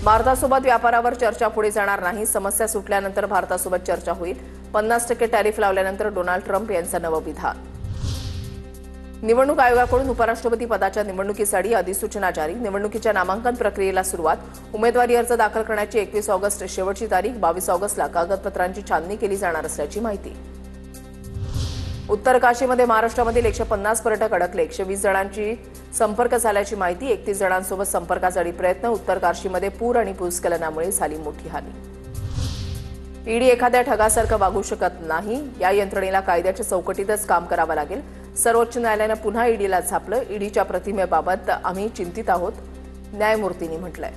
भारतासोबत व्यापारावर चर्चा पुढे जाणार नाही. समस्या सुटल्यानंतर भारतासोबत चर्चा होईल. 50% टॅरिफ लावल्यानंतर डोनाल्ड ट्रम्प यांचं नवं विधान. निवडणूक आयोगाकडून उपराष्ट्रपती पदाच्या निवडणुकीसाठी अधिसूचना जारी. निवडणुकीच्या नामांकन प्रक्रियेला सुरुवात. उमेदवारी अर्ज दाखल करण्याची 21 ऑगस्ट शेवटची तारीख. 22 ऑगस्टला कागदपत्रांची छाननी केली जाणार असल्याची माहिती. उत्तर काशीमध्ये महाराष्ट्रामधील 150 पर्यटक अडकले. 120 जणांची संपर्क झाल्याची माहिती. 31 जणांसोबत संपर्कासाठी प्रयत्न. उत्तर काशीमध्ये पूर आणि भूस्खलनामुळे झाली मोठी हानी. ईडी एखाद्या ठगासारखं वागू शकत नाही. या यंत्रणेला कायद्याच्या चौकटीतच काम करावं लागेल. सर्वोच्च न्यायालयानं पुन्हा ईडीला झापलं. ईडीच्या प्रतिमेबाबत आम्ही चिंतित आहोत, न्यायमूर्तींनी म्हटलंय.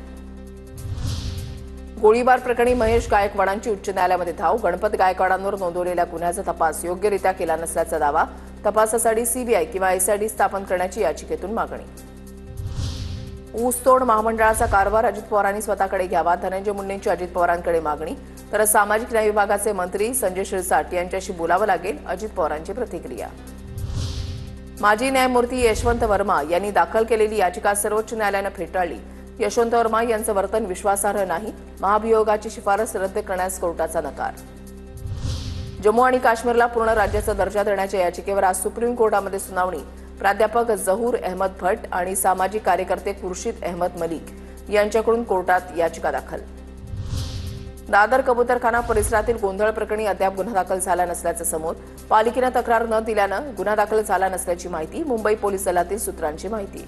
गोळीबार प्रकरणी महेश गायकवाडांची उच्च न्यायालयामध्ये धाव. गणपत गायकवाडांवर नोंदवलेल्या गुन्ह्याचा तपास योग्यरित्या केला नसल्याचा दावा. तपासासाठी सीबीआय किंवा एसआयटी स्थापन करण्याची याचिकेतून मागणी. ऊसतोड महामंडळाचा कारभार अजित पवारांनी स्वतःकडे घ्यावा. धनंजय मुंडेंची अजित पवारांकडे मागणी. तर सामाजिक न्याय विभागाचे मंत्री संजय शिरसाट यांच्याशी बोलावं लागेल. अजित पवारांची प्रतिक्रिया. माजी न्यायमूर्ती यशवंत वर्मा यांनी दाखल केलेली याचिका सर्वोच्च न्यायालयानं फेटाळली. यशवंत वर्मा यांचं वर्तन विश्वासार्ह नाही. महाभियोगाची शिफारस रद्द करण्यास कोर्टाचा नकार. जम्मू आणि काश्मीरला पूर्ण राज्याचा दर्जा देण्याच्या याचिकेवर आज सुप्रीम कोर्टामध्ये सुनावणी. प्राध्यापक जहूर अहमद भट्ट आणि सामाजिक कार्यकर्ते खुर्शीद अहमद मलिक यांच्याकडून कोर्टात याचिका दाखल. दादर कबूतरखाना परिसरातील गोंधळ प्रकरणी अद्याप गुन्हा दाखल झाला नसल्याचं समोर. पालिकेनं तक्रार न दिल्यानं गुन्हा दाखल झाला नसल्याची माहिती. मुंबई पोलीस दलातील सूत्रांची माहिती.